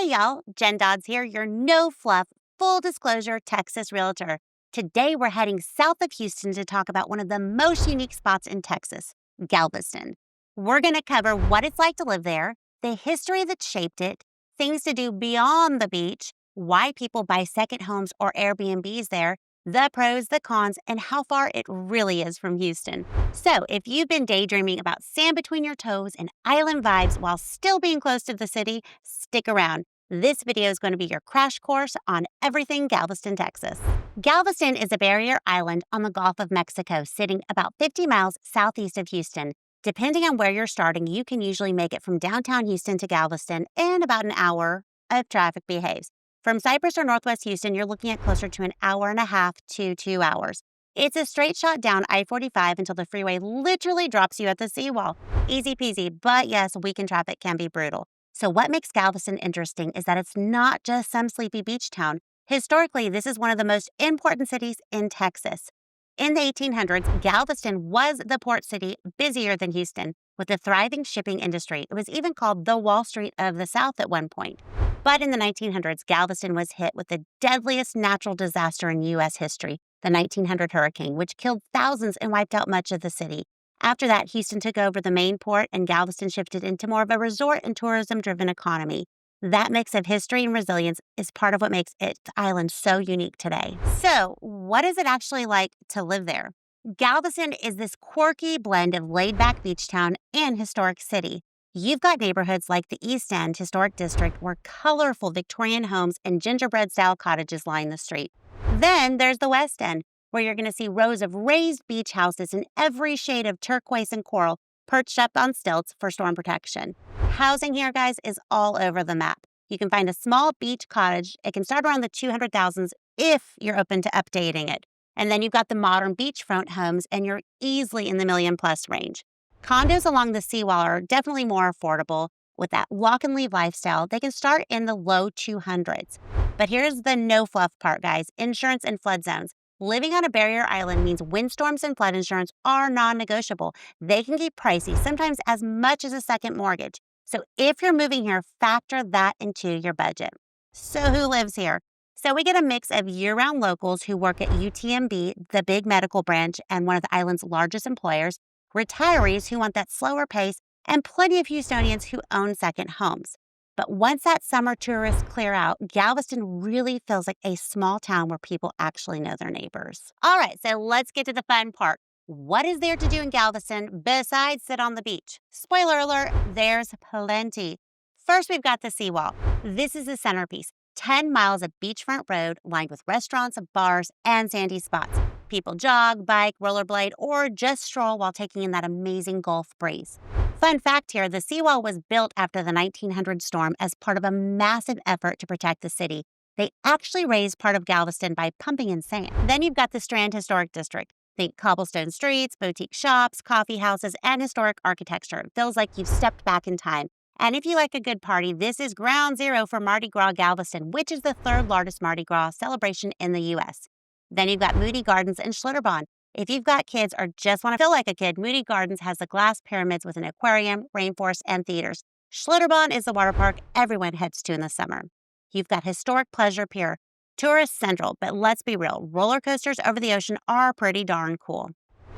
Hey y'all, Jenn Dodds here, your no-fluff, full disclosure Texas realtor. Today we're heading south of Houston to talk about one of the most unique spots in Texas, Galveston. We're going to cover what it's like to live there, the history that shaped it, things to do beyond the beach, why people buy second homes or Airbnbs there, the pros, the cons, and how far it really is from Houston. So, if you've been daydreaming about sand between your toes and island vibes while still being close to the city, stick around. This video is going to be your crash course on everything Galveston, Texas. Galveston is a barrier island on the Gulf of Mexico, sitting about 50 miles southeast of Houston. Depending on where you're starting, you can usually make it from downtown Houston to Galveston in about an hour if traffic behaves. From Cypress or Northwest Houston, you're looking at closer to an hour and a half to 2 hours. It's a straight shot down I-45 until the freeway literally drops you at the seawall. Easy peasy, but yes, weekend traffic can be brutal. So what makes Galveston interesting is that it's not just some sleepy beach town. Historically, this is one of the most important cities in Texas. In the 1800s, Galveston was the port city, busier than Houston, with a thriving shipping industry. It was even called the Wall Street of the South at one point. But in the 1900s, Galveston was hit with the deadliest natural disaster in U.S. history, the 1900 hurricane, which killed thousands and wiped out much of the city. After that, Houston took over the main port and Galveston shifted into more of a resort and tourism-driven economy. That mix of history and resilience is part of what makes its island so unique today. So, what is it actually like to live there? Galveston is this quirky blend of laid-back beach town and historic city. You've got neighborhoods like the East End Historic District where colorful Victorian homes and gingerbread-style cottages line the street. Then there's the West End, where you're going to see rows of raised beach houses in every shade of turquoise and coral perched up on stilts for storm protection. Housing here, guys, is all over the map. You can find a small beach cottage. It can start around the 200,000s if you're open to updating it. And then you've got the modern beachfront homes, and you're easily in the million-plus range. Condos along the seawall are definitely more affordable. With that walk-and-leave lifestyle, they can start in the low 200s. But here's the no-fluff part, guys, insurance and flood zones. Living on a barrier island means windstorms and flood insurance are non-negotiable. They can get pricey, sometimes as much as a second mortgage. So if you're moving here, factor that into your budget. So who lives here? So we get a mix of year-round locals who work at UTMB, the big medical branch and one of the island's largest employers, retirees who want that slower pace, and plenty of Houstonians who own second homes. But once that summer tourists clear out, Galveston really feels like a small town where people actually know their neighbors. All right, so let's get to the fun part. What is there to do in Galveston besides sit on the beach? Spoiler alert, there's plenty. First, we've got the seawall. This is the centerpiece. 10 miles of beachfront road lined with restaurants, bars, and sandy spots. People jog, bike, rollerblade, or just stroll while taking in that amazing Gulf breeze. Fun fact here, the seawall was built after the 1900 storm as part of a massive effort to protect the city. They actually raised part of Galveston by pumping in sand. Then you've got the Strand Historic District. Think cobblestone streets, boutique shops, coffee houses, and historic architecture. It feels like you've stepped back in time. And if you like a good party, this is ground zero for Mardi Gras Galveston, which is the third largest Mardi Gras celebration in the U.S. Then you've got Moody Gardens and Schlitterbahn. If you've got kids or just want to feel like a kid, Moody Gardens has the glass pyramids with an aquarium, rainforest, and theaters. Schlitterbahn is the water park everyone heads to in the summer. You've got historic Pleasure Pier, tourist central, but let's be real, roller coasters over the ocean are pretty darn cool.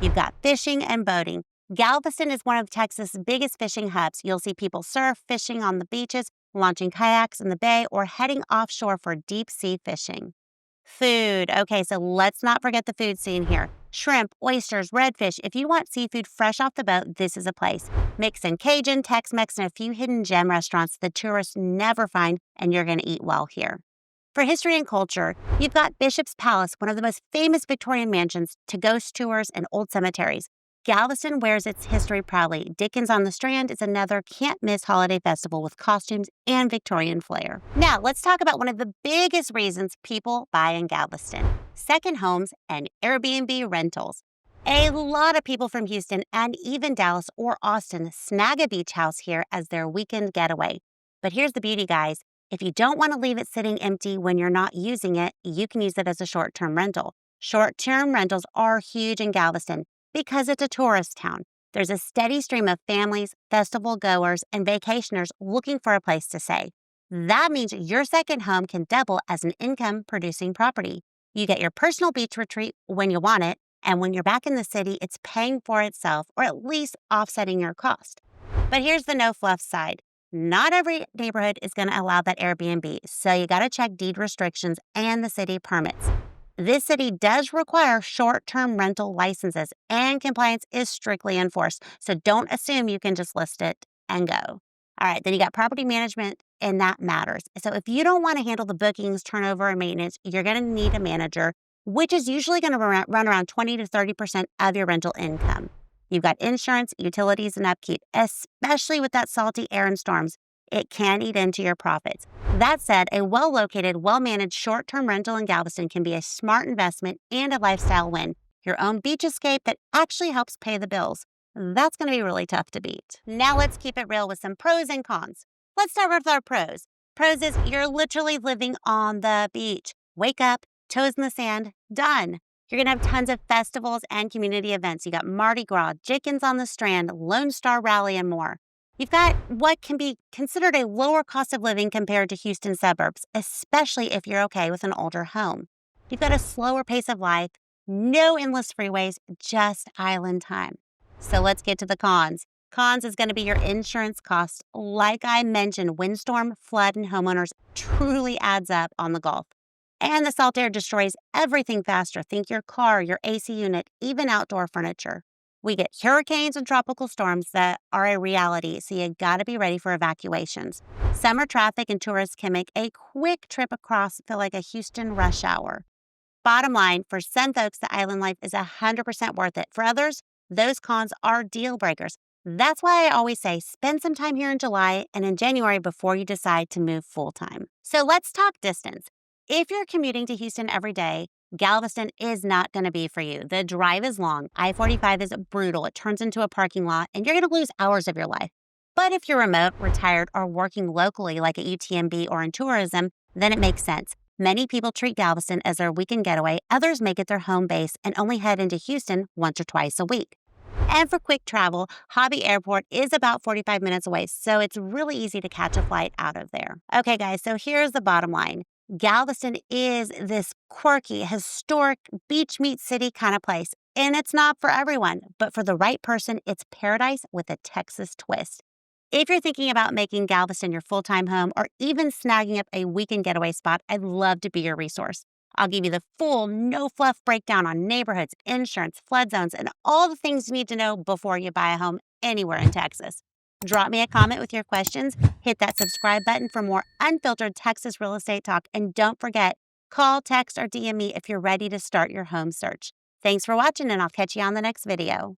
You've got fishing and boating. Galveston is one of Texas' biggest fishing hubs. You'll see people surf, fishing on the beaches, launching kayaks in the bay, or heading offshore for deep sea fishing. Food. Okay, so let's not forget the food scene here. Shrimp, oysters, redfish. If you want seafood fresh off the boat, this is a place. Mix in Cajun, Tex-Mex, and a few hidden gem restaurants the tourists never find, and you're going to eat well here. For history and culture, you've got Bishop's Palace, one of the most famous Victorian mansions, to ghost tours and old cemeteries. Galveston wears its history proudly. Dickens on the Strand is another can't-miss holiday festival with costumes and Victorian flair. Now, let's talk about one of the biggest reasons people buy in Galveston: second homes and Airbnb rentals. A lot of people from Houston and even Dallas or Austin snag a beach house here as their weekend getaway. But here's the beauty, guys. If you don't want to leave it sitting empty when you're not using it, you can use it as a short-term rental. Short-term rentals are huge in Galveston because it's a tourist town. There's a steady stream of families, festival goers, and vacationers looking for a place to stay. That means your second home can double as an income-producing property. You get your personal beach retreat when you want it, and when you're back in the city, it's paying for itself or at least offsetting your cost. But here's the no-fluff side. Not every neighborhood is going to allow that Airbnb, so you got to check deed restrictions and the city permits. This city does require short-term rental licenses, and compliance is strictly enforced, so don't assume you can just list it and go. All right, then you got property management, and that matters. So if you don't want to handle the bookings, turnover, and maintenance, you're going to need a manager, which is usually going to run around 20 to 30% of your rental income. You've got insurance, utilities, and upkeep, especially with that salty air and storms. It can eat into your profits. That said, a well-located, well-managed short-term rental in Galveston can be a smart investment and a lifestyle win. Your own beach escape that actually helps pay the bills. That's going to be really tough to beat. Now let's keep it real with some pros and cons. Let's start with our pros. Pros is you're literally living on the beach. Wake up, toes in the sand, done. You're going to have tons of festivals and community events. You got Mardi Gras, Jickens on the Strand, Lone Star Rally, and more. You've got what can be considered a lower cost of living compared to Houston suburbs, especially if you're okay with an older home. You've got a slower pace of life, no endless freeways, just island time. So let's get to the cons. Cons is going to be your insurance costs. Like I mentioned, windstorm, flood, and homeowners truly adds up on the Gulf. And the salt air destroys everything faster. Think your car, your AC unit, even outdoor furniture. We get hurricanes and tropical storms that are a reality, so you gotta be ready for evacuations. Summer traffic and tourists can make a quick trip across feel like a Houston rush hour. Bottom line, for some folks, the island life is 100% worth it. For others, those cons are deal breakers. That's why I always say spend some time here in July and in January before you decide to move full-time. So let's talk distance. If you're commuting to Houston every day, Galveston is not going to be for you. The drive is long. I-45 is brutal. It turns into a parking lot, and you're going to lose hours of your life. But if you're remote, retired, or working locally like at UTMB or in tourism, then it makes sense. Many people treat Galveston as their weekend getaway. Others make it their home base and only head into Houston once or twice a week. And for quick travel, Hobby Airport is about 45 minutes away, so it's really easy to catch a flight out of there. Okay, guys, so here's the bottom line. Galveston is this quirky, historic beach meet city kind of place, and it's not for everyone, but for the right person, it's paradise with a Texas twist. If you're thinking about making Galveston your full-time home or even snagging up a weekend getaway spot, I'd love to be your resource. I'll give you the full no-fluff breakdown on neighborhoods, insurance, flood zones, and all the things you need to know before you buy a home anywhere in Texas. Drop me a comment with your questions, hit that subscribe button for more unfiltered Texas real estate talk, and don't forget, call, text, or DM me if you're ready to start your home search. Thanks for watching, and I'll catch you on the next video.